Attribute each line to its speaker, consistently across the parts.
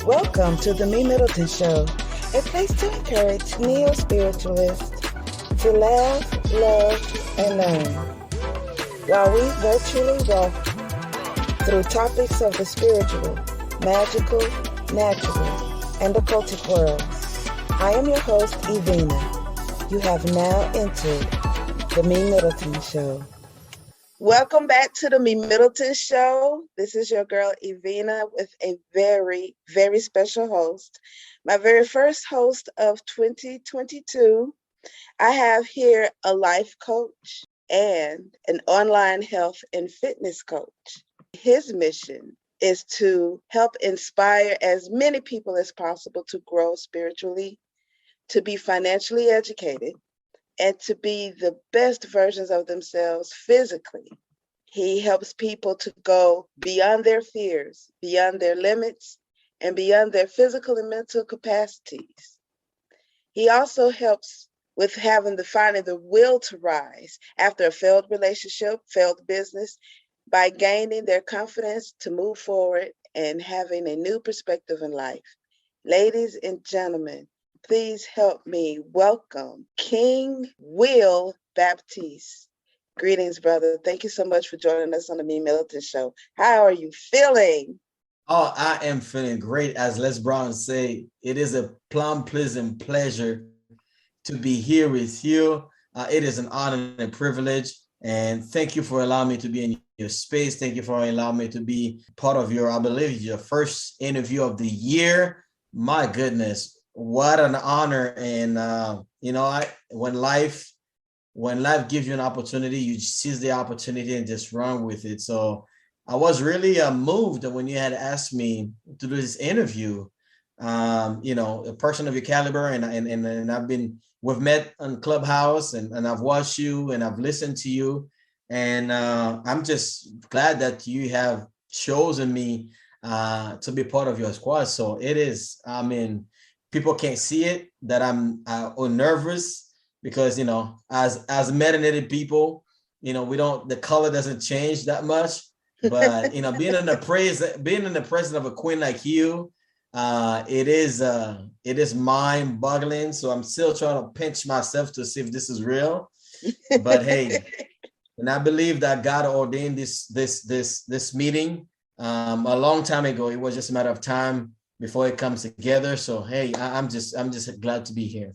Speaker 1: Welcome to the MeMyddleton Show, a place to encourage neo-spiritualists to laugh, love, and learn, while we virtually walk through topics of the spiritual, magical, natural, and occultic worlds. I am your host, Evina. You have now entered the MeMyddleton Show. Welcome back to the MeMyddleton Show. This is your girl, Evina, with a very, very special host. My very first host of 2022. I have here a life coach and an online health and fitness coach. His mission is to help inspire as many people as possible to grow spiritually, to be financially educated, and to be the best versions of themselves physically. He helps people to go beyond their fears, beyond their limits, and beyond their physical and mental capacities. He also helps with finding the will to rise after a failed relationship, failed business, by gaining their confidence to move forward and having a new perspective in life. Ladies and gentlemen, please help me welcome King Will Baptiste. Greetings, brother. Thank you so much for joining us on the MeMyddleton Show. How are you feeling?
Speaker 2: Oh, I am feeling great. As Les Brown say, it is a plum pleasant pleasure to be here with you. It is an honor and a privilege. And thank you for allowing me to be in your space. Thank you for allowing me to be part of your, I believe, your first interview of the year. My goodness, what an honor. And, when life gives you an opportunity, you seize the opportunity and just run with it. So I was really moved when you had asked me to do this interview. A person of your caliber, and we've met on Clubhouse, and I've watched you and I've listened to you, and I'm just glad that you have chosen me to be part of your squad. So it is, people can't see it that I'm nervous, because as melanated people, the color doesn't change that much, but being in the presence of a queen like you, it is mind-boggling. So I'm still trying to pinch myself to see if this is real, but hey, and I believe that God ordained this meeting a long time ago. It was just a matter of time before it comes together. So hey, I'm just glad to be here.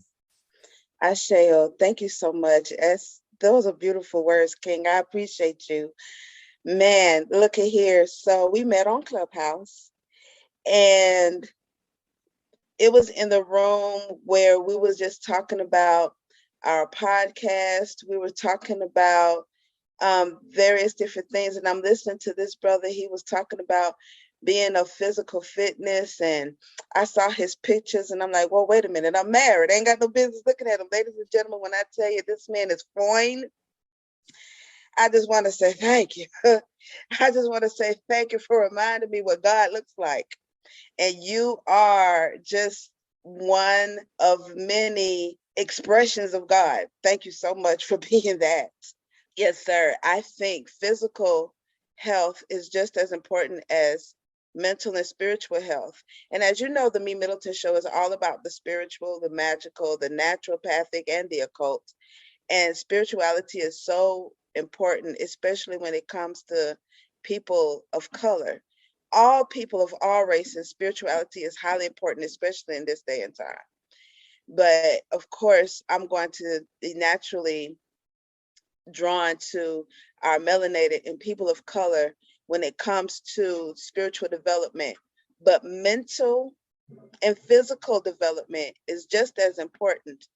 Speaker 1: Asheo, thank you so much. Those are beautiful words, King. I appreciate you. Man, look at here. So we met on Clubhouse, and it was in the room where we was just talking about our podcast. We were talking about various different things, and I'm listening to this brother. He was talking about being of physical fitness, and I saw his pictures, and I'm like, well, wait a minute, I'm married. I ain't got no business looking at him. Ladies and gentlemen, when I tell you this man is fine, I just want to say thank you. I just want to say thank you for reminding me what God looks like. And you are just one of many expressions of God. Thank you so much for being that. Yes, sir. I think physical health is just as important as mental and spiritual health. And as you know, the MeMyddleton Show is all about the spiritual, the magical, the naturopathic, and the occult. And spirituality is so important, especially when it comes to people of color. All people of all races, spirituality is highly important, especially in this day and time. But of course, I'm going to be naturally drawn to our melanated and people of color when it comes to spiritual development. But mental and physical development is just as important.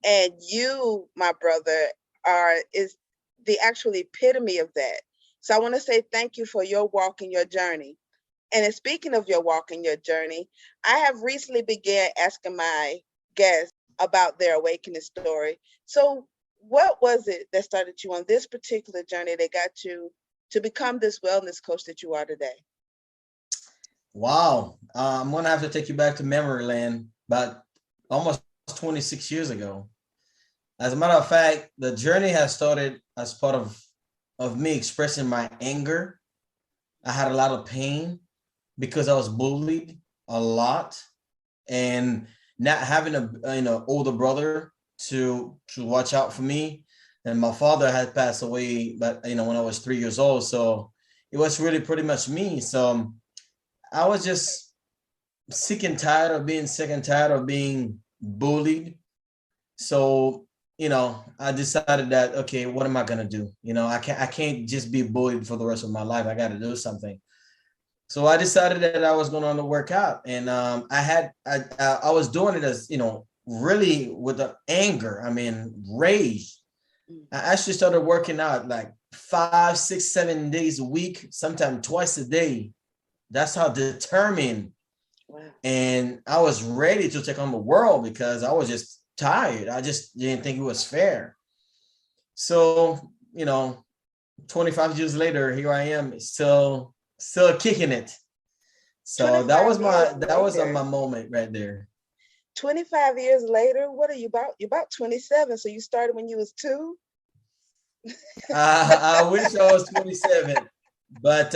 Speaker 1: And you, my brother, is the actual epitome of that. So I want to say thank you for your walk and your journey. And speaking of your walk and your journey, I have recently began asking my guests about their awakening story. So what was it that started you on this particular journey that got you to become this wellness coach that you are today?
Speaker 2: Wow. I'm going to have to take you back to memory lane, about almost 26 years ago. As a matter of fact, the journey has started as part of me expressing my anger. I had a lot of pain because I was bullied a lot, and not having a older brother to watch out for me. And my father had passed away, but when I was 3 years old, so it was really pretty much me. So I was just sick and tired of being sick and tired of being bullied. So I decided that, okay, what am I gonna do? I can't just be bullied for the rest of my life. I got to do something. So I decided that I was going to work out, and I was doing it as really with the anger. I mean, rage.
Speaker 1: Mm.
Speaker 2: I actually started working out like 5, 6, 7 days a week, sometimes twice a day. That's how determined,
Speaker 1: Wow.
Speaker 2: and I was ready to take on the world because I was just tired. I just didn't think it was fair. So 25 years later, here I am, still kicking it. So
Speaker 1: 25 years
Speaker 2: that was
Speaker 1: later.
Speaker 2: my moment right there.
Speaker 1: 25 years later, what are you about? You're about 27, so you started when you was 2?
Speaker 2: I wish I was 27, but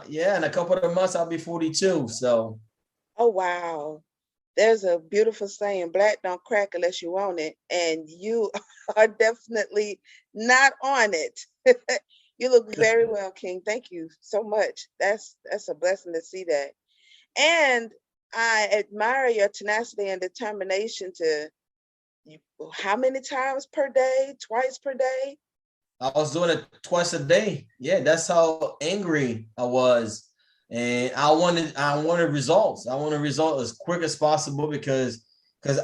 Speaker 2: yeah, in a couple of months I'll be 42. So
Speaker 1: Oh, wow. There's a beautiful saying, black don't crack unless you own it, and you are definitely not on it. You look very well, King. Thank you so much. That's a blessing to see that. And I admire your tenacity and determination to how many times per day? Twice per day?
Speaker 2: I was doing it twice a day. Yeah, that's how angry I was, and I wanted results. I wanted results as quick as possible because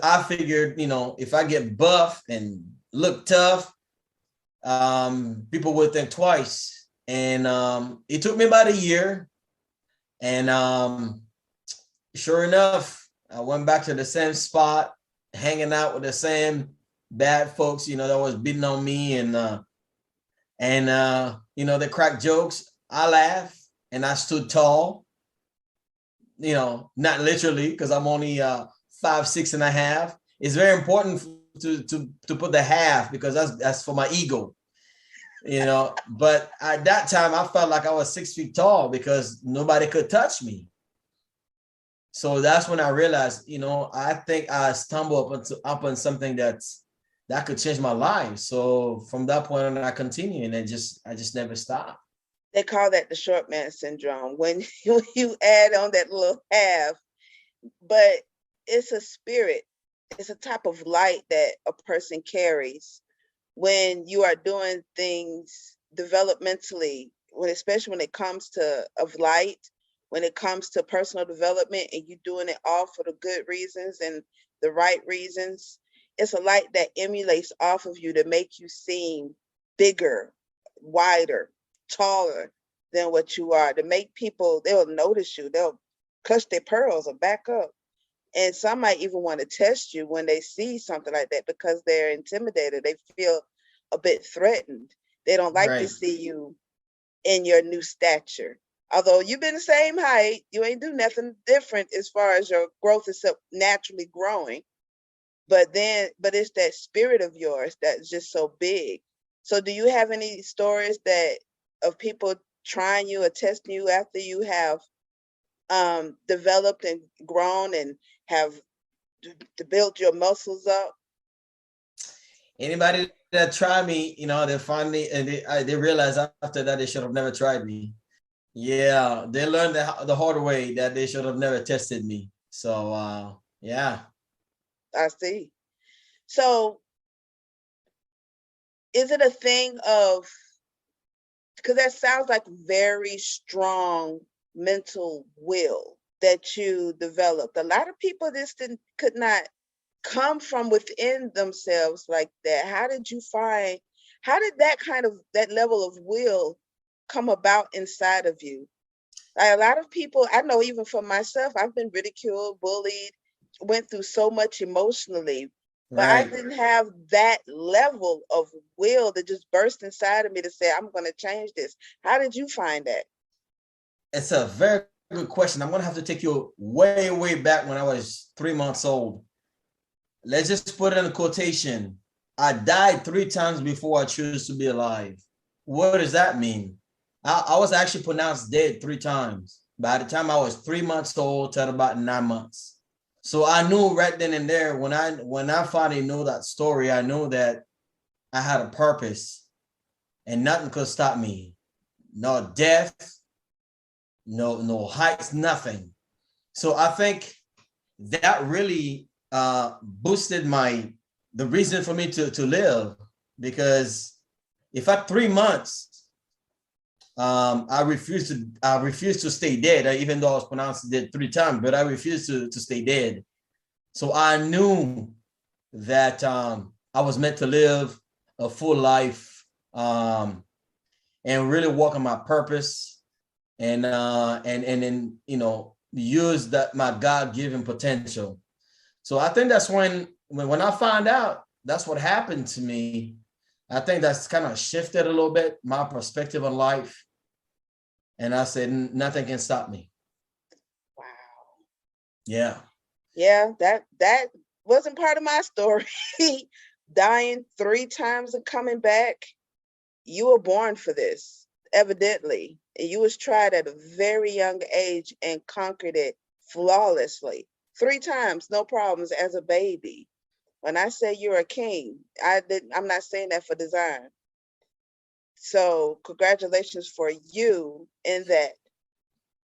Speaker 2: I figured if I get buff and look tough, people would think twice. And it took me about a year, and sure enough, I went back to the same spot, hanging out with the same bad folks, that was beating on me, and they crack jokes. I laugh, and I stood tall. Not literally because I'm only 5, 6 and a half. It's very important to put the half because that's for my ego. But at that time I felt like I was 6 feet tall because nobody could touch me. So that's when I realized, I think I stumbled upon something that could change my life. So from that point on, I continued, and I just never stopped.
Speaker 1: They call that the short man syndrome when you add on that little half, but it's a spirit. It's a type of light that a person carries when you are doing things developmentally, especially when it comes to of light, when it comes to personal development, and you doing it all for the good reasons and the right reasons. It's a light that emulates off of you to make you seem bigger, wider, taller than what you are, to make people, they'll notice you, they'll clutch their pearls or back up. And some might even want to test you when they see something like that because they're intimidated. They feel a bit threatened. They don't like to
Speaker 2: Right.
Speaker 1: see you in your new stature. Although you've been the same height, you ain't do nothing different as far as your growth is naturally growing. But it's that spirit of yours that's just so big. So do you have any stories that of people trying you or testing you after you have developed and grown and have to build your muscles up?
Speaker 2: Anybody that tried me, they finally and they realized after that they should have never tried me. Yeah, they learned the hard way that they should have never tested me. So yeah.
Speaker 1: I see. So is it a thing of, because that sounds like very strong mental will that you developed. A lot of people just could not come from within themselves like that. How did that level of will come about inside of you? Like a lot of people, I know even for myself, I've been ridiculed, bullied, went through so much emotionally, but I
Speaker 2: Right.
Speaker 1: didn't have that level of will that just burst inside of me to say, I'm going to change this. How did you find that?
Speaker 2: It's a very good question. I'm gonna have to take you way, way back when I was 3 months old. Let's just put it in a quotation. I died 3 times before I choose to be alive. What does that mean? I was actually pronounced dead 3 times by the time I was 3 months old till about 9 months. So I knew right then and there, when I finally knew that story, I knew that I had a purpose and nothing could stop me. No death, no heights, nothing. So I think that really boosted the reason for me to live, because if at 3 months I refused to stay dead, even though I was pronounced dead 3 times, but I refused to stay dead. So I knew that I was meant to live a full life, and really walk on my purpose, and then use that my God-given potential. So I think that's when I found out that's what happened to me. I think that's kind of shifted a little bit my perspective on life, and I said nothing can stop me.
Speaker 1: Wow.
Speaker 2: Yeah.
Speaker 1: Yeah, that wasn't part of my story. Dying 3 times and coming back. You were born for this, evidently. And you was tried at a very young age and conquered it flawlessly. 3 times, no problems as a baby. When I say you're a king, I'm not saying that for design. So congratulations for you in that.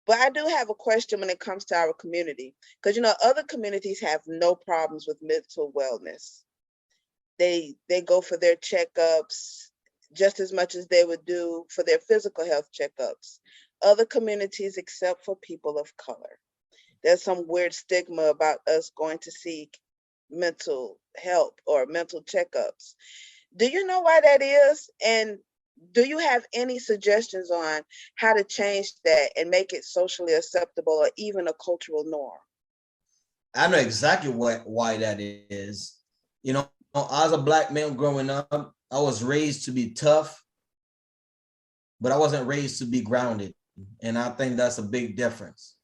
Speaker 1: But I do have a question when it comes to our community, because other communities have no problems with mental wellness. They go for their checkups just as much as they would do for their physical health checkups. Other communities, except for people of color, there's some weird stigma about us going to seek mental help or mental checkups. Do you know why that is? And do you have any suggestions on how to change that and make it socially acceptable or even a cultural norm?
Speaker 2: I know exactly why that is. As a Black man growing up, I was raised to be tough, but I wasn't raised to be grounded. And I think that's a big difference.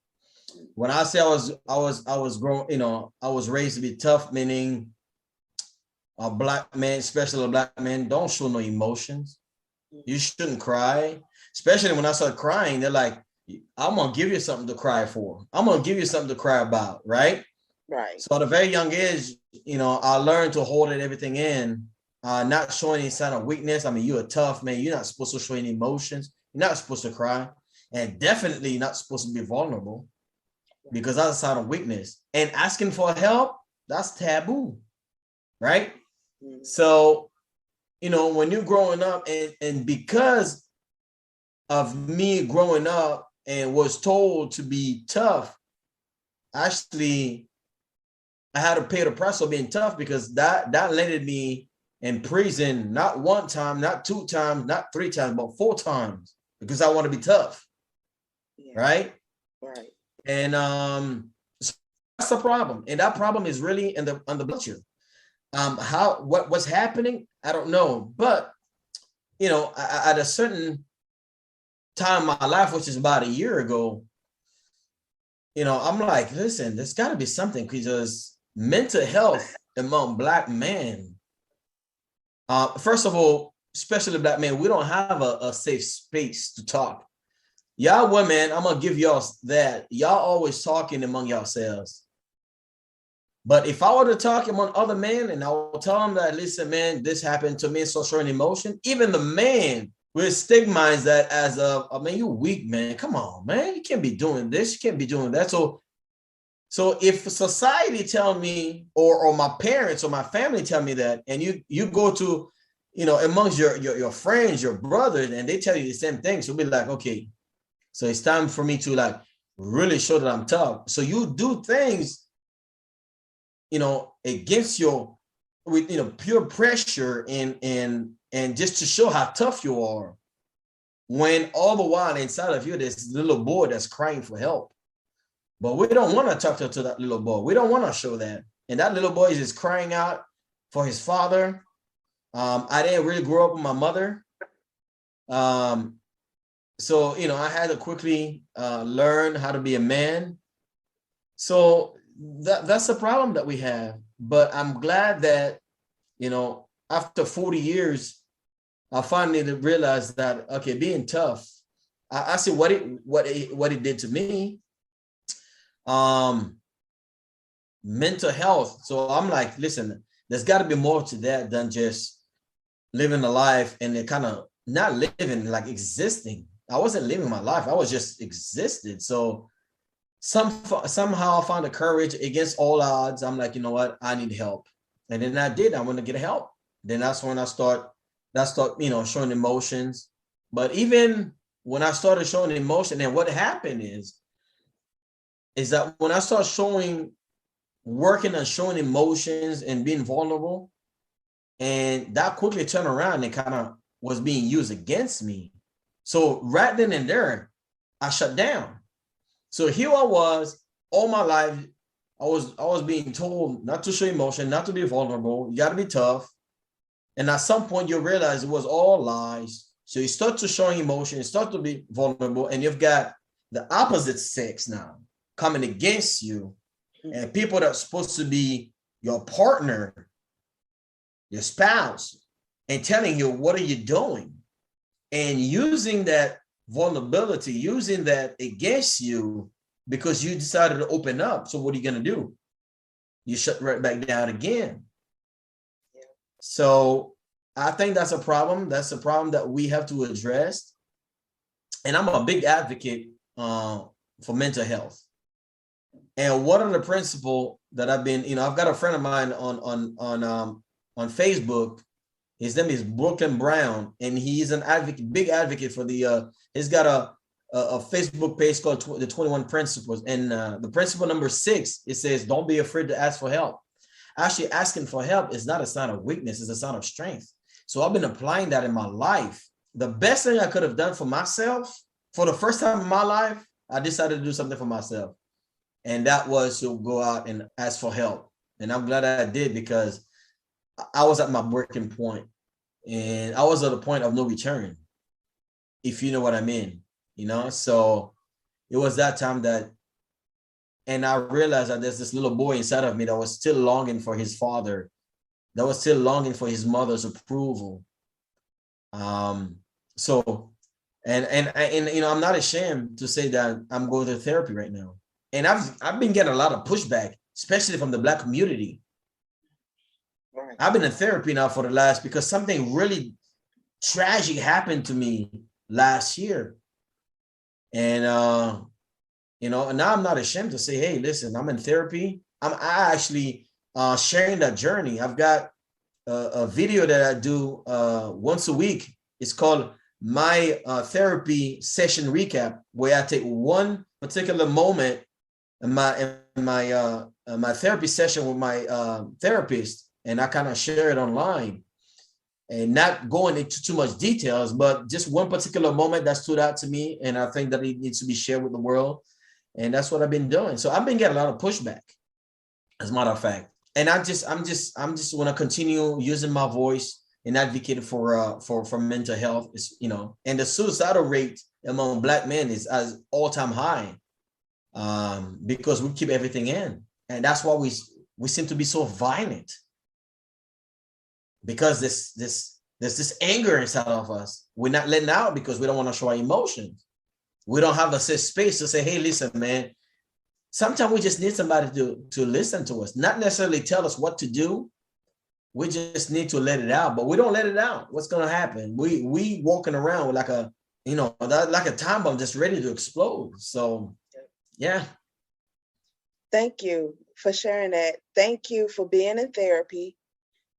Speaker 2: When I say I was grown, I was raised to be tough, meaning a Black man, especially a Black man, don't show no emotions. You shouldn't cry. Especially when I start crying, they're like, I'm gonna give you something to cry for. I'm gonna give you something to cry about, right?
Speaker 1: Right.
Speaker 2: So at a very young age, I learned to hold everything in, not showing any sign of weakness. I mean, you're a tough man. You're not supposed to show any emotions. You're not supposed to cry, and definitely not supposed to be vulnerable, because that's a sign of weakness. And asking for help, that's taboo, right?
Speaker 1: Mm-hmm.
Speaker 2: So, when you're growing up, and because of me growing up and was told to be tough, actually, I had to pay the price of being tough, because that landed me in prison, not 1 time, not 2 times, not 3 times, but 4 times, because I want to be tough.
Speaker 1: Yeah.
Speaker 2: Right.
Speaker 1: Right.
Speaker 2: And so that's the problem. And that problem is really on the culture. What's happening, I don't know. But at a certain time in my life, which is about a year ago, I'm like, listen, there's got to be something, because mental health among Black men, first of all, especially Black men, we don't have a safe space to talk. Y'all women, I'm gonna give y'all that. Y'all always talking among yourselves. But if I were to talk among other men and I will tell them that, listen, man, this happened to me, so showing emotion, even the man will stigmatize that as I mean, you weak, man. Come on, man. You can't be doing this. You can't be doing that. So if society tell me, or my parents or my family tell me that, and you go to, amongst your friends, your brothers, and they tell you the same thing, so be like, okay, so it's time for me to like really show that I'm tough. So you do things, against with pure pressure and just to show how tough you are, when all the while inside of you there's little boy that's crying for help. But we don't want to talk to that little boy. We don't want to show that. And that little boy is just crying out for his father. I didn't really grow up with my mother. So, I had to quickly learn how to be a man. So that's the problem that we have. But I'm glad that, after 40 years, I finally realized that, okay, being tough I see what it did to me. Mental health. So I'm like, listen, there's got to be more to that than just living a life and it kind of not living, like existing. I wasn't living my life. I was just existed. So somehow I found the courage against all odds. I'm like, you know what? I need help. And then I did. I want to get help. Then that's when showing emotions. But even when I started showing emotion, and what happened is that when I start working on showing emotions and being vulnerable, and that quickly turned around and kind of was being used against me. So right then and there, I shut down. So here I was all my life. I was being told not to show emotion, not to be vulnerable. You got to be tough. And at some point, you realize it was all lies. So you start to show emotion, you start to be vulnerable, and you've got the opposite sex now coming against you, and people that are supposed to be your partner, your spouse, and telling you, what are you doing? And using that vulnerability, using that against you because you decided to open up. So what are you going to do? You shut right back down again. Yeah. So I think that's a problem. That's a problem that we have to address. And I'm a big advocate for mental health. And one of the principles that I've got a friend of mine on Facebook. His name is Brooklyn Brown, and he's an advocate, big advocate for he's got a Facebook page called the 21 Principles. And the principle number 6, it says, don't be afraid to ask for help. Actually, asking for help is not a sign of weakness, it's a sign of strength. So I've been applying that in my life. The best thing I could have done for myself, for the first time in my life, I decided to do something for myself. And that was to go out and ask for help. And I'm glad I did, because I was at my breaking point, and I was at a point of no return, if you know what I mean, So it was that time and I realized that there's this little boy inside of me that was still longing for his father, that was still longing for his mother's approval. So, and I'm not ashamed to say that I'm going to therapy right now, and I've been getting a lot of pushback, especially from the Black community. Right. I've been in therapy now because something really tragic happened to me last year. And, and now I'm not ashamed to say, hey, listen, I'm in therapy. I actually sharing that journey. I've got a video that I do once a week. It's called My Therapy Session Recap, where I take one particular moment in my therapy session with my therapist, and I kind of share it online, and not going into too much details, but just one particular moment that stood out to me, and I think that it needs to be shared with the world, and that's what I've been doing. So I've been getting a lot of pushback, as a matter of fact, and I'm just want to continue using my voice and advocating for mental health. And the suicidal rate among Black men is at all-time high, because we keep everything in, and that's why we seem to be so violent. Because there's this anger inside of us. We're not letting out because we don't want to show our emotions. We don't have a safe space to say, hey, listen, man, sometimes we just need somebody to listen to us, not necessarily tell us what to do. We just need to let it out, but we don't let it out. What's going to happen? We walking around with like a time bomb just ready to explode. So, yeah.
Speaker 1: Thank you for sharing that. Thank you for being in therapy.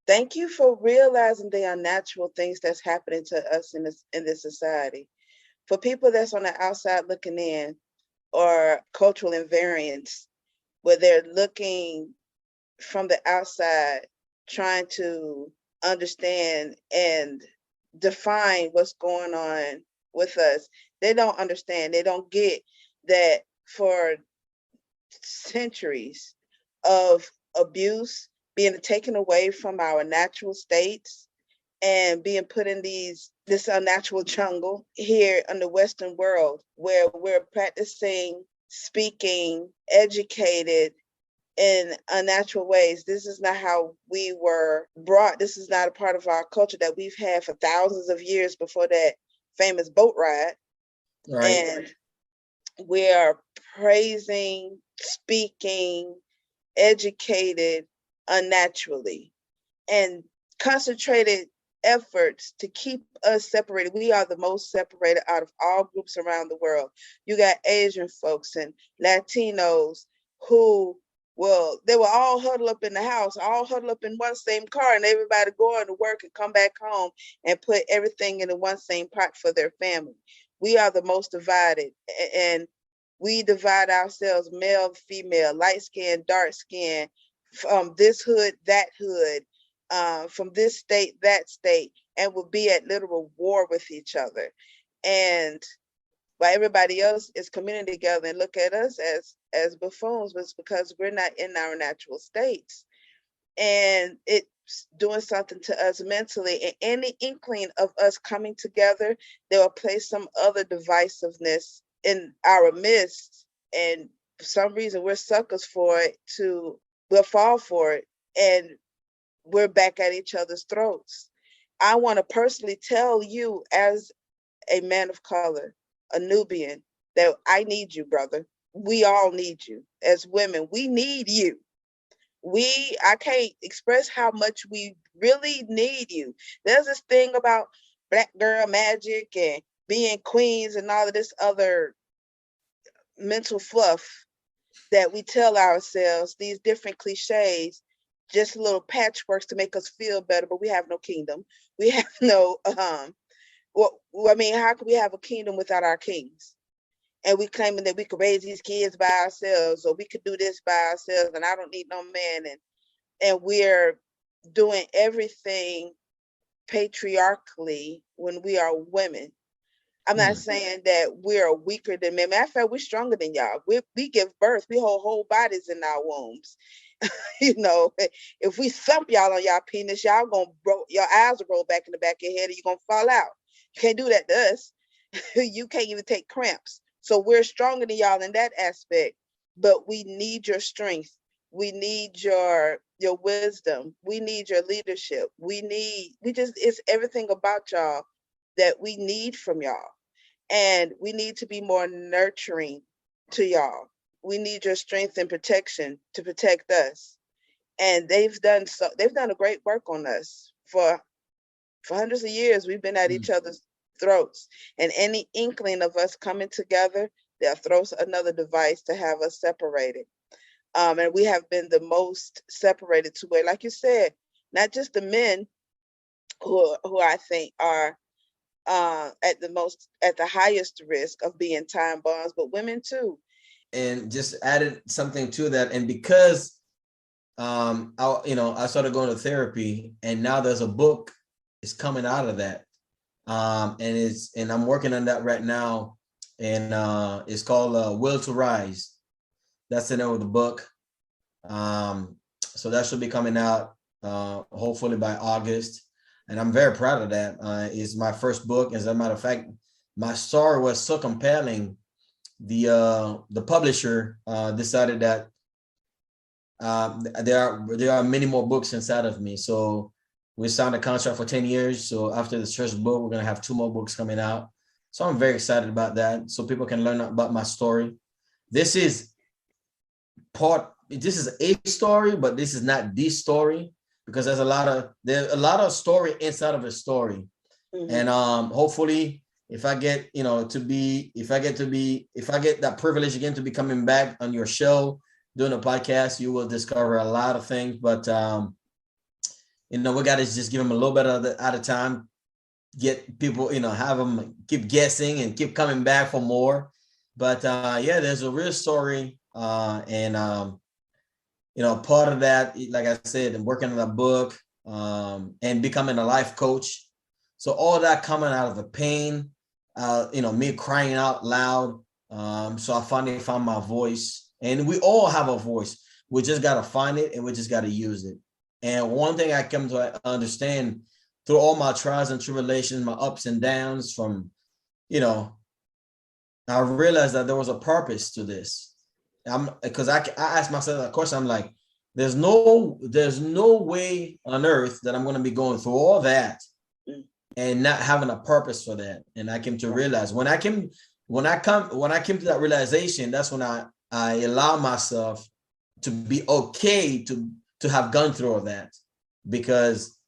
Speaker 1: Thank you for realizing the unnatural things that's happening to us in this society. For people that's on the outside looking in, or cultural invariants, where they're looking from the outside, trying to understand and define what's going on with us. They don't understand. They don't get that for centuries of abuse being taken away from our natural states and being put in this unnatural jungle here in the Western world, where we're practicing speaking educated in unnatural ways. This is not how we were brought. This is not a part of our culture that we've had for thousands of years before that famous boat ride.
Speaker 2: Right.
Speaker 1: And we are praising, speaking, educated unnaturally, and concentrated efforts to keep us separated. We are the most separated out of all groups around the world. You got Asian folks and Latinos who, well, they were all huddled up in the house, all huddled up in one same car, and everybody going to work and come back home and put everything in the one same pot for their family. We are the most divided, and we divide ourselves male, female, light skin, dark skin, from this hood, that hood, from this state, that state, and will be at literal war with each other. And while everybody else is communing together and look at us as buffoons, was because we're not in our natural states. And it's doing something to us mentally. And any inkling of us coming together, they will place some other divisiveness in our midst. And for some reason, we're suckers for it to, we'll fall for it. And we're back at each other's throats. I want to personally tell you, as a man of color, a Nubian, that I need you, brother. We all need you. As women, we need you. I can't express how much we really need you. There's this thing about black girl magic and being queens and all of this other mental fluff that we tell ourselves, these different cliches, just little patchworks to make us feel better, but we have no kingdom. We have no well, I mean, how could we have a kingdom without our kings? And we claiming that we could raise these kids by ourselves, or we could do this by ourselves, and I don't need no man, and we're doing everything patriarchally when we are women. I'm not saying that we're weaker than men. Matter of fact, we're stronger than y'all. We give birth. We hold whole bodies in our wombs. You know, if we thump y'all on y'all penis, y'all gonna your eyes will roll back in the back of your head, and you're gonna fall out. You can't do that to us. You can't even take cramps. So we're stronger than y'all in that aspect. But we need your strength. We need your wisdom. We need your leadership. We just, it's everything about y'all that we need from y'all. And we need to be more nurturing to y'all. We need your strength and protection to protect us. And they've done a great work on us for hundreds of years. We've been at each other's throats. And any inkling of us coming together, they'll throw another device to have us separated. And we have been the most separated to where, like you said, not just the men who I think are at the highest risk of being time bombs, but women too.
Speaker 2: And just added something to that. And because I started going to therapy, and now there's a book is coming out of that. And I'm working on that right now. And it's called Will to Rise. That's the name of the book. So that should be coming out hopefully by August. And I'm very proud of that. It's my first book. As a matter of fact, my story was so compelling. The publisher decided that there are many more books inside of me. So we signed a contract for 10 years. So after this first book, we're going to have 2 more books coming out. So I'm very excited about that. So people can learn about my story. This is a story, but this is not the story, because there's a lot of story inside of a story. And hopefully if I get that privilege again to be coming back on your show doing a podcast, you will discover a lot of things. But we got to just give them a little bit at a time, get people, have them keep guessing and keep coming back for more. But there's a real story. And part of that, like I said, I'm working on a book and becoming a life coach. So all that coming out of the pain, me crying out loud. So I finally found my voice, and we all have a voice. We just got to find it, and we just got to use it. And one thing I come to understand through all my trials and tribulations, my ups and downs I realized that there was a purpose to this. Because I asked myself that question. I'm like, there's no way on earth that I'm going to be going through all that and not having a purpose for that. And I came to realize when I came when I came to that realization, that's when I allow myself to be okay to have gone through all that, because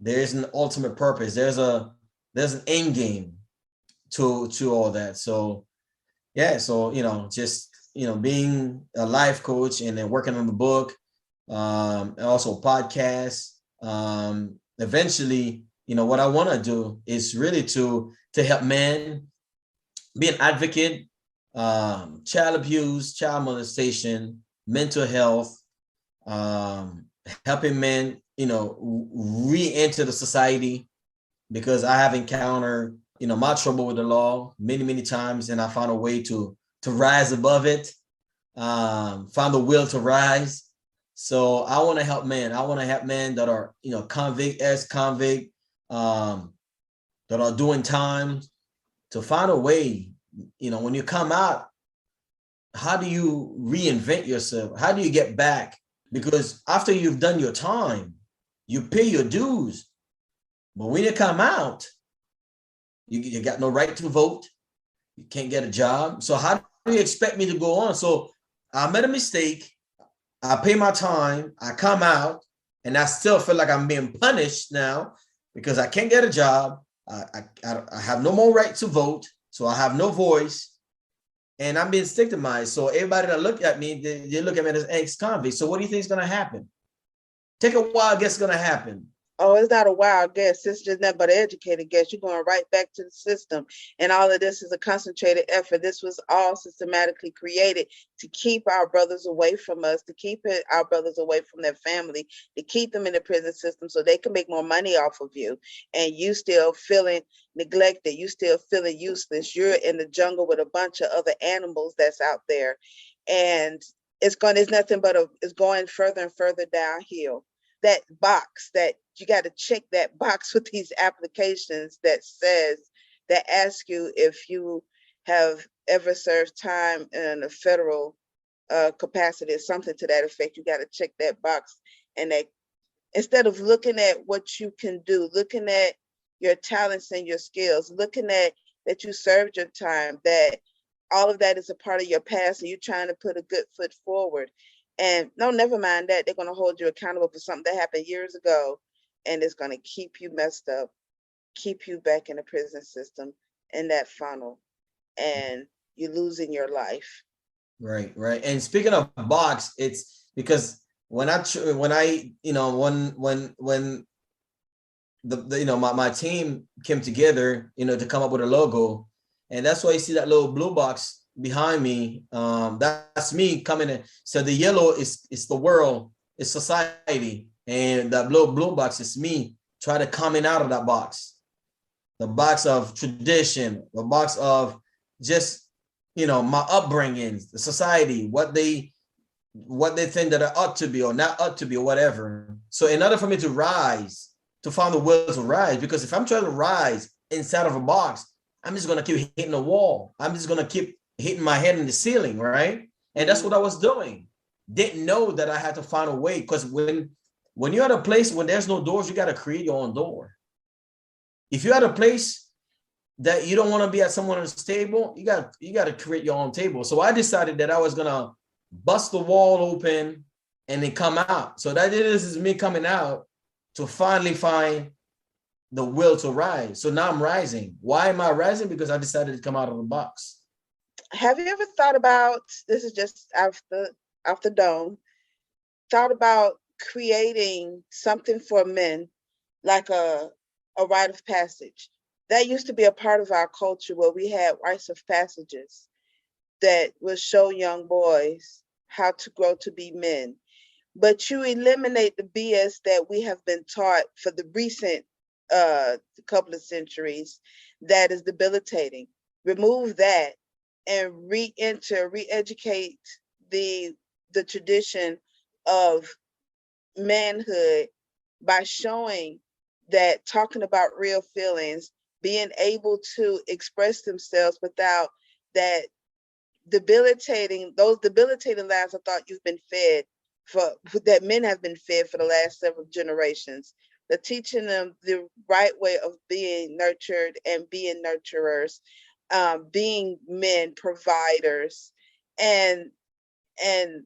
Speaker 2: there is an ultimate purpose. There's an end game to all that. So yeah, so just being a life coach and then working on the book, and also podcasts. Eventually, what I want to do is really to help men, be an advocate, child abuse, child molestation, mental health, helping men, re-enter the society, because I have encountered, my trouble with the law many, many times, and I found a way to rise above it, found the will to rise. So I want to help men. I want to help men that are, convict, ex-convict, that are doing time, to find a way, when you come out, how do you reinvent yourself? How do you get back? Because after you've done your time, you pay your dues. But when you come out, you got no right to vote. You can't get a job. So how do you expect me to go on? So I made a mistake. I pay my time. I come out, and I still feel like I'm being punished now because I can't get a job. I have no more right to vote. So I have no voice, and I'm being stigmatized. So everybody that look at me, they look at me as ex-convict. So what do you think is going to happen? Take a wild guess going to happen.
Speaker 1: Oh, it's not a wild guess. It's just nothing but an educated guess. You're going right back to the system. And all of this is a concentrated effort. This was all systematically created to keep our brothers away from us, to keep our brothers away from their family, to keep them in the prison system so they can make more money off of you. And you still feeling neglected. You still feeling useless. You're in the jungle with a bunch of other animals that's out there. And it's nothing but it's going further and further downhill. That box that you got to check that box with these applications that ask you if you have ever served time in a federal capacity or something to that effect. You got to check that box, and that instead of looking at what you can do, looking at your talents and your skills, looking at that you served your time, that all of that is a part of your past, and you're trying to put a good foot forward. And no, never mind that. They're going to hold you accountable for something that happened years ago, and it's going to keep you messed up, keep you back in the prison system, in that funnel, and you're losing your life.
Speaker 2: Right, right. And speaking of box, it's because when I when the my team came together, to come up with a logo, and that's why you see that little blue box behind me. That's me coming in. So the yellow is the world, is society, and that blue box is me trying to coming out of that box, the box of tradition, the box of just my upbringing, the society, what they think that I ought to be or not ought to be or whatever. So in order for me to rise, to find the will to rise, because if I'm trying to rise inside of a box, I'm just gonna keep hitting the wall. I'm just gonna keep hitting my head in the ceiling, right? And that's what I was doing. Didn't know that I had to find a way, because when you're at a place when there's no doors, you got to create your own door. If you're at a place that you don't want to be at someone else's table, you got to create your own table. So I decided that I was gonna bust the wall open and then come out. So that is me coming out to finally find the will to rise. So now I'm rising. Why am I rising? Because I decided to come out of the box.
Speaker 1: Have you ever thought about, this is just off the dome, thought about creating something for men, like a rite of passage? That used to be a part of our culture, where we had rites of passages that would show young boys how to grow to be men. But you eliminate the BS that we have been taught for the recent couple of centuries that is debilitating. Remove that and re-educate the tradition of manhood by showing that talking about real feelings, being able to express themselves without that those debilitating lies I thought you've been fed for, that men have been fed for the last several generations. The teaching them the right way of being nurtured and being nurturers, being men providers and and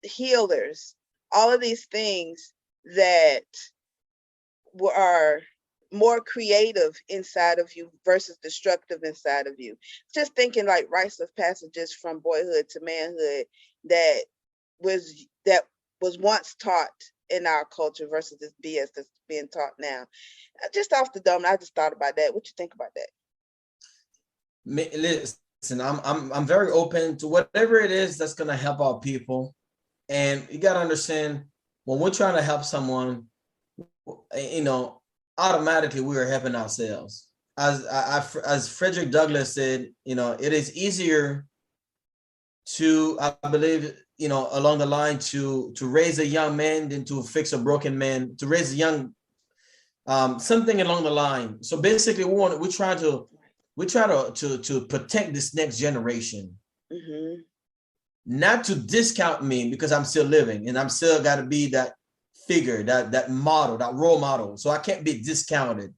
Speaker 1: healers, all of these things that are more creative inside of you versus destructive inside of you. Just thinking like rites of passages from boyhood to manhood that that was once taught in our culture versus this BS that's being taught now. Just off the dome, I just thought about that. What you think about that?
Speaker 2: Listen, I'm very open to whatever it is that's gonna help our people. And you gotta understand, when we're trying to help someone, automatically we are helping ourselves. As Frederick Douglass said, it is easier to, I believe, along the line, to raise a young man than to fix a broken man, to raise a young, something along the line. So basically we try to protect this next generation.
Speaker 1: Mm-hmm.
Speaker 2: Not to discount me, because I'm still living and I'm still got to be that figure, that model, that role model. So I can't be discounted.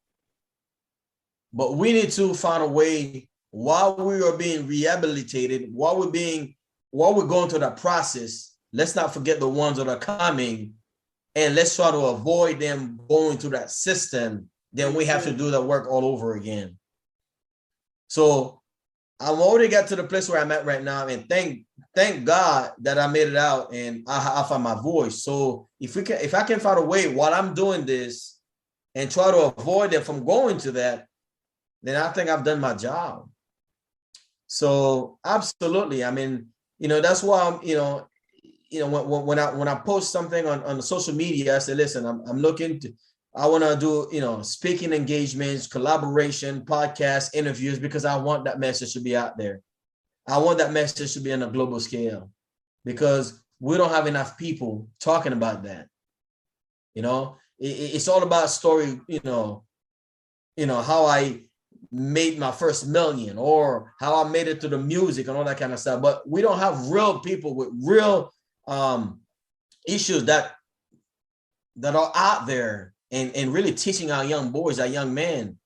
Speaker 2: But we need to find a way, while we are being rehabilitated, while we're going through that process, let's not forget the ones that are coming, and let's try to avoid them going through that system. Then we have to do the work all over again. So I'm already got to the place where I'm at right now, and thank God that I made it out and I found my voice. So if I can find a way while I'm doing this and try to avoid them from going to that, then I think I've done my job. So absolutely, I mean, that's why when I post something on social media, I say, listen, I'm looking to, I want to do, speaking engagements, collaboration, podcasts, interviews, because I want that message to be out there. I want that message to be on a global scale, because we don't have enough people talking about that. It's all about story, how I made my first million, or how I made it to the music and all that kind of stuff. But we don't have real people with real issues that are out there and really teaching our young boys, our young men,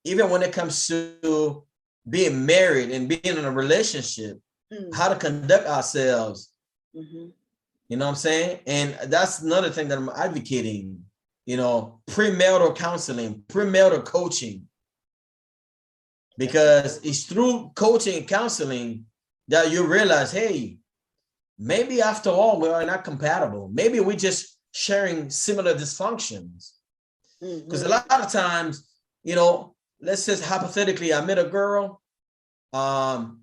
Speaker 2: even when it comes to being married and being in a relationship, how to conduct ourselves.
Speaker 1: Mm-hmm.
Speaker 2: You know what I'm saying? And that's another thing that I'm advocating, premarital counseling, premarital coaching, because it's through coaching and counseling that you realize, hey, maybe after all, we are not compatible. Maybe we're just sharing similar dysfunctions. Because a lot of times, let's just hypothetically, I met a girl, and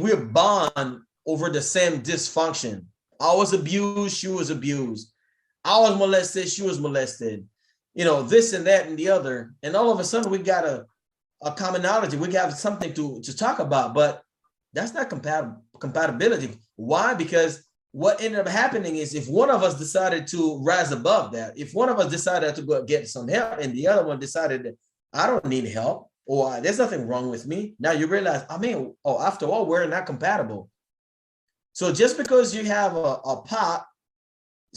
Speaker 2: we're bond over the same dysfunction. I was abused, she was abused. I was molested, she was molested. This and that and the other. And all of a sudden, we got a commonality. We got something to talk about, but that's not compatibility. Why? Because what ended up happening is, if one of us decided to rise above that, if one of us decided to go get some help and the other one decided that I don't need help, or there's nothing wrong with me, now you realize, after all, we're not compatible. So just because you have a pot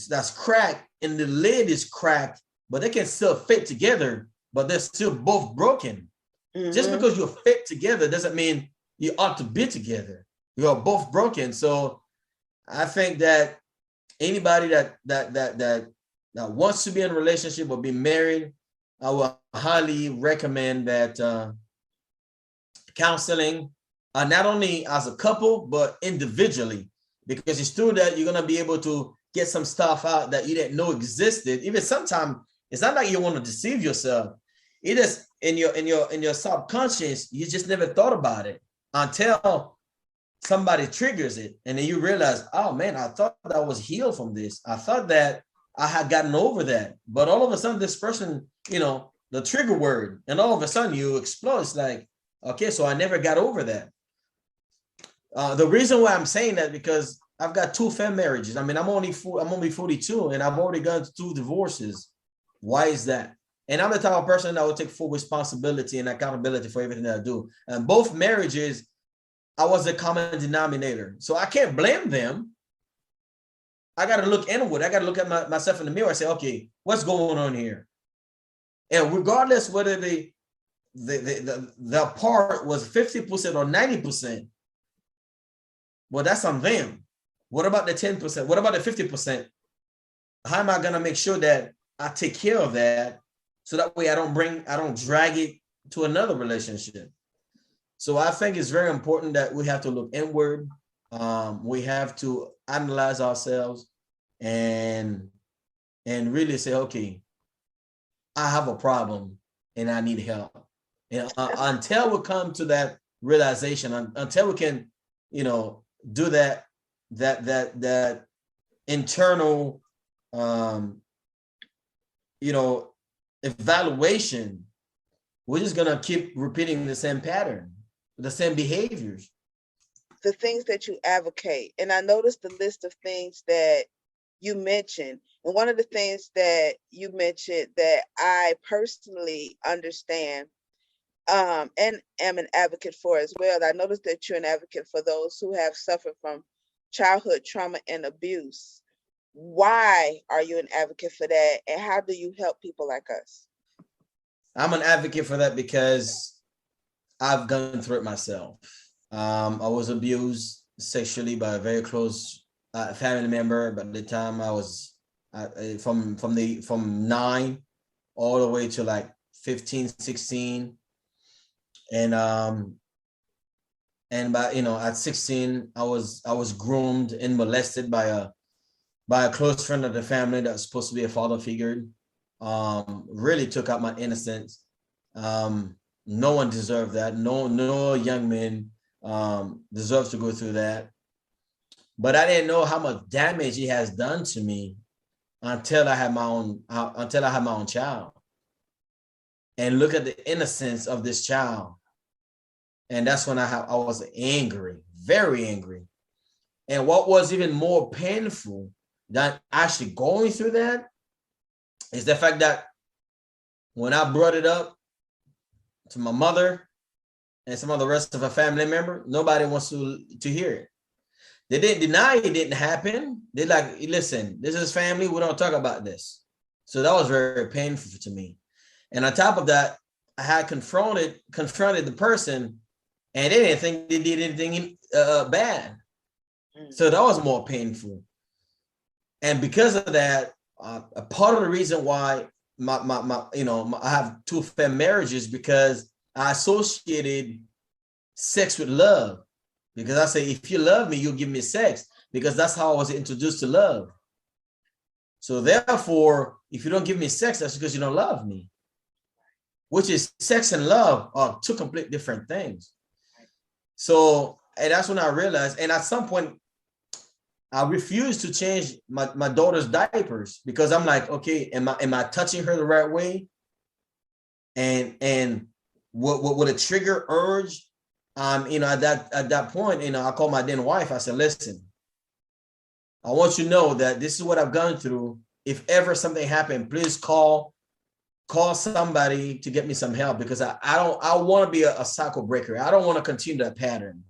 Speaker 2: that's cracked and the lid is cracked, but they can still fit together, but they're still both broken. Mm-hmm. Just because you're fit together doesn't mean you ought to be together. You're both broken. So I think that anybody that wants to be in a relationship or be married, I will highly recommend that counseling, not only as a couple, but individually, because it's through that you're going to be able to get some stuff out that you didn't know existed. Even sometimes it's not like you want to deceive yourself. It is in your subconscious, you just never thought about it until somebody triggers it. And then you realize, oh man, I thought I was healed from this. I thought that I had gotten over that. But all of a sudden, this person, the trigger word, and all of a sudden you explode. It's like, okay, so I never got over that. The reason why I'm saying that, because I've got 2 failed marriages. I mean, I'm only 42, and I've already gone 2 divorces. Why is that? And I'm the type of person that will take full responsibility and accountability for everything that I do. And both marriages, I was a common denominator. So I can't blame them. I got to look inward. I got to look at myself in the mirror and say, okay, what's going on here? And regardless whether they the part was 50% or 90%. Well, that's on them. What about the 10%? What about the 50%? How am I gonna make sure that I take care of that so that way I don't drag it to another relationship? So I think it's very important that we have to look inward. We have to analyze ourselves and really say, okay, I have a problem and I need help. And until we come to that realization, until we can, do that internal, you know, evaluation, we're just gonna keep repeating the same pattern, the same behaviors.
Speaker 1: The things that you advocate. And I noticed the list of things that you mentioned. And one of the things that you mentioned that I personally understand and am an advocate for as well. I noticed that you're an advocate for those who have suffered from childhood trauma and abuse. Why are you an advocate for that? And how do you help people like us?
Speaker 2: I'm an advocate for that because I've gone through it myself. I was abused sexually by a very close family member. By the time I was from 9 all the way to like 15, 16. And by at 16, I was groomed and molested by a close friend of the family that was supposed to be a father figure. Really took out my innocence. No one deserved that. No young man deserves to go through that. But I didn't know how much damage he has done to me until I had my own child. And look at the innocence of this child. And that's when I was angry, very angry. And what was even more painful than actually going through that is the fact that when I brought it up to my mother and some of the rest of her family member, nobody wants to hear it. They didn't deny it didn't happen. They're like, listen, this is family. We don't talk about this. So that was very painful to me. And on top of that, I had confronted the person, and they didn't think they did anything bad. So that was more painful. And because of that, a part of the reason why I have two failed marriages, because I associated sex with love. Because I say, if you love me, you'll give me sex, because that's how I was introduced to love. So therefore, if you don't give me sex, that's because you don't love me, which is sex and love are two completely different things. So, and that's when I realized, and at some point, I refused to change my daughter's diapers, because I'm like, okay, am I touching her the right way? And what a trigger urge? At that point, I called my then wife. I said, listen, I want you to know that this is what I've gone through. If ever something happened, please call somebody to get me some help, because I want to be a cycle breaker. I don't want to continue that pattern.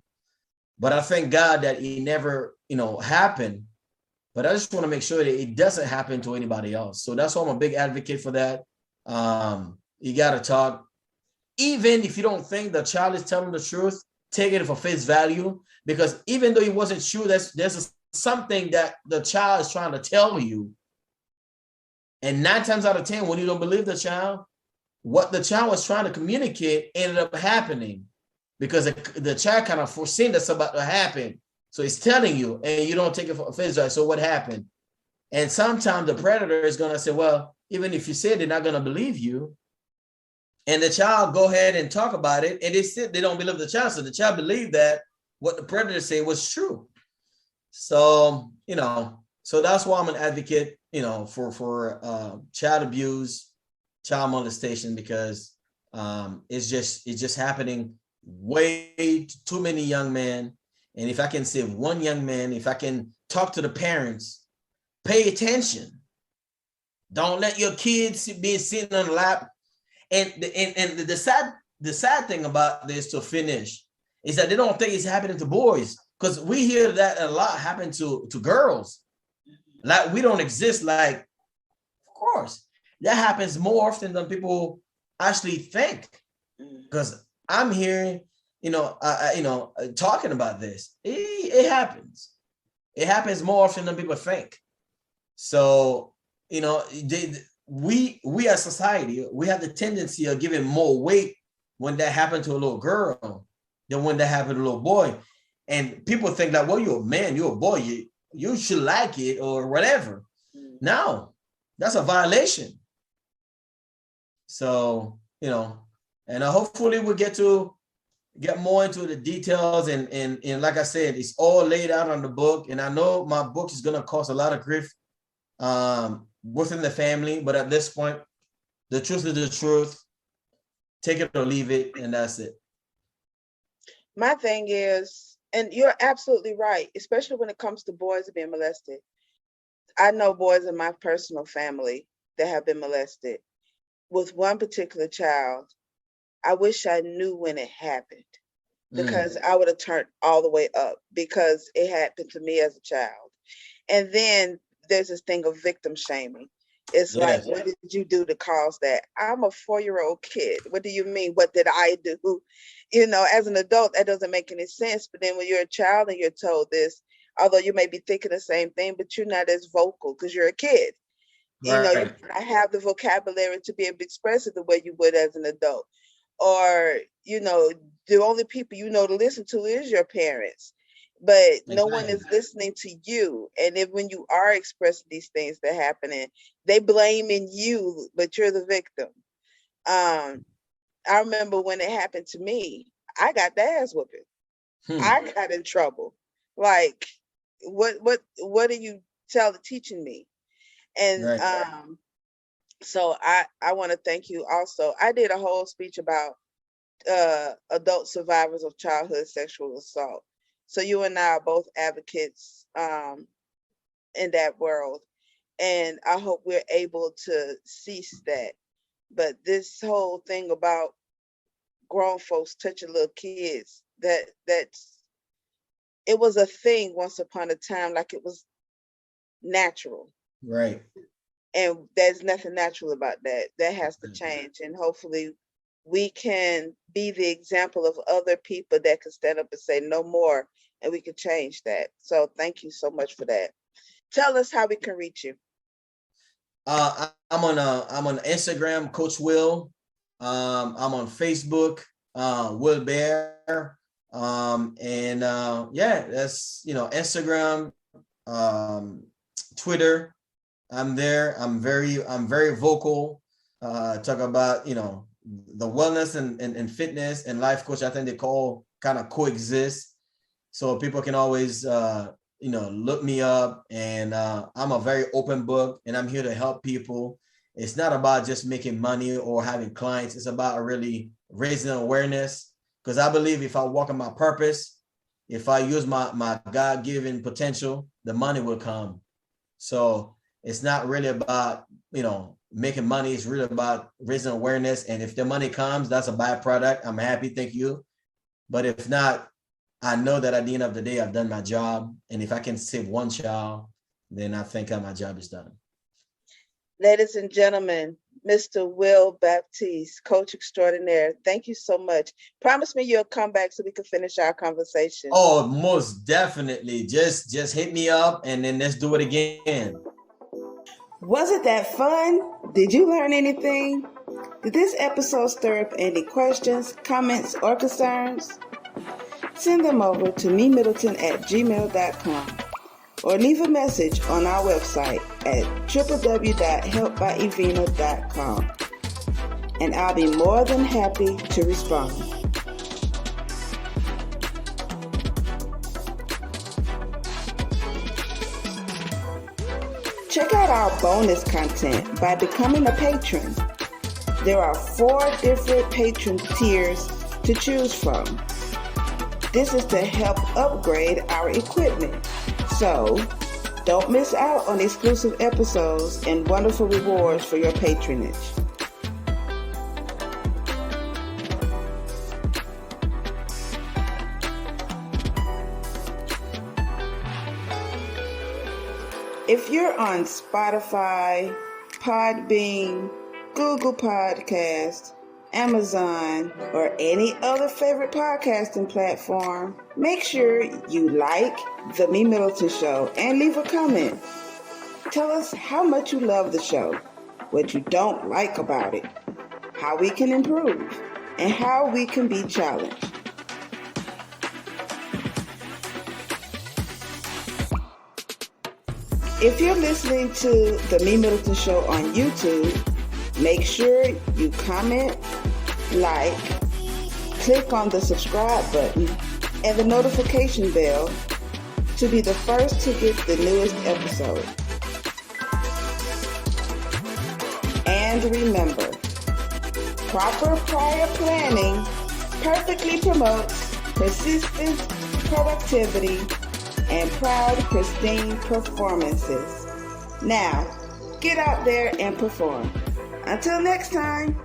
Speaker 2: But I thank God that it never, happened. But I just want to make sure that it doesn't happen to anybody else. So that's why I'm a big advocate for that. You got to talk. Even if you don't think the child is telling the truth, take it for face value, because even though it wasn't true, there's something that the child is trying to tell you. And 9 times out of 10, when you don't believe the child, what the child was trying to communicate ended up happening, because the child kind of foreseen that's about to happen. So he's telling you, and you don't take it for face value. So what happened? And sometimes the predator is going to say, well, even if you say they're not going to believe you. And the child go ahead and talk about it, and they don't believe the child. So the child believed that what the predator said was true. So, so that's why I'm an advocate, for child abuse, child molestation, because it's just happening way too many young men. And if I can save one young man, if I can talk to the parents, pay attention. Don't let your kids be sitting on the lap. And the sad thing about this, to finish, is that they don't think it's happening to boys, because we hear that a lot happen to girls. Like we don't exist. Like, of course, that happens more often than people actually think.
Speaker 1: Mm.
Speaker 2: because I'm hearing, talking about this. It happens. It happens more often than people think. So, we as society, we have the tendency of giving more weight when that happened to a little girl than when that happened to a little boy. And people think that, well, you're a man, you're a boy, you should like it or whatever.
Speaker 1: Mm.
Speaker 2: No, that's a violation. So, and hopefully we'll get more into the details, and like I said, it's all laid out on the book. And I know my book is gonna cause a lot of grief within the family, but at this point, the truth is the truth. Take it or leave it, and that's it.
Speaker 1: My thing is, and you're absolutely right, especially when it comes to boys being molested. I know boys in my personal family that have been molested. With one particular child, I wish I knew when it happened, because I would have turned all the way up, because it happened to me as a child. And then there's this thing of victim shaming. It's like,
Speaker 2: Yes.
Speaker 1: what did you do to cause that? I'm a 4-year-old kid. What do you mean? What did I do? As an adult, that doesn't make any sense. But then when you're a child and you're told this, although you may be thinking the same thing, but you're not as vocal because you're a kid. You
Speaker 2: Right.
Speaker 1: I have the vocabulary to be able to express it the way you would as an adult. Or, the only people to listen to is your parents. But no one
Speaker 2: Exactly.
Speaker 1: is listening to you. And if when you are expressing these things that are happening, they blaming you, but you're the victim. Um, I remember when it happened to me, I got the ass whooping. I got in trouble. Like, what are you teaching me? And
Speaker 2: Right.
Speaker 1: so I want to thank you also. I did a whole speech about adult survivors of childhood sexual assault. So you and I are both advocates in that world, and I hope we're able to cease that. But this whole thing about grown folks touching little kids, that's it was a thing once upon a time, like it was natural.
Speaker 2: Right.
Speaker 1: And there's nothing natural about that. That has to change. And hopefully we can be the example of other people that can stand up and say no more, and we can change that. So thank you so much for that. Tell us how we can reach you.
Speaker 2: I'm on Instagram, Coach Will. I'm on Facebook, Will Bear. And yeah, that's Instagram, Twitter. I'm there. I'm very vocal. Talk about the wellness and fitness and life coach. I think they call kind of coexist. So people can always look me up, and I'm a very open book, and I'm here to help people. It's not about just making money or having clients. It's about really raising awareness, because I believe if I walk in my purpose, if I use my God-given potential, the money will come. So it's not really about making money. It's really about raising awareness. And if the money comes, that's a byproduct. I'm happy, thank you. But if not, I know that at the end of the day, I've done my job. And if I can save one child, then I think my job is done.
Speaker 1: Ladies and gentlemen, Mr. Will Baptiste, coach extraordinaire, thank you so much. Promise me you'll come back so we can finish our conversation.
Speaker 2: Oh, most definitely. Just hit me up, and then let's do it again.
Speaker 1: Wasn't that fun? Did you learn anything? Did this episode stir up any questions, comments, or concerns? Send them over to MeMyddleton@gmail.com or leave a message on our website at www.helpbyevina.com, and I'll be more than happy to respond. Check out our bonus content by becoming a patron. There are 4 different patron tiers to choose from. This is to help upgrade our equipment. So, don't miss out on exclusive episodes and wonderful rewards for your patronage. If you're on Spotify, Podbean, Google Podcast, Amazon, or any other favorite podcasting platform, make sure you like The MeMyddleton Show and leave a comment. Tell us how much you love the show, what you don't like about it, how we can improve, and how we can be challenged. If you're listening to The MeMyddleton Show on YouTube, make sure you comment, like, click on the subscribe button and the notification bell to be the first to get the newest episode. And remember, proper prior planning perfectly promotes persistent productivity and proud, pristine performances. Now, get out there and perform. Until next time.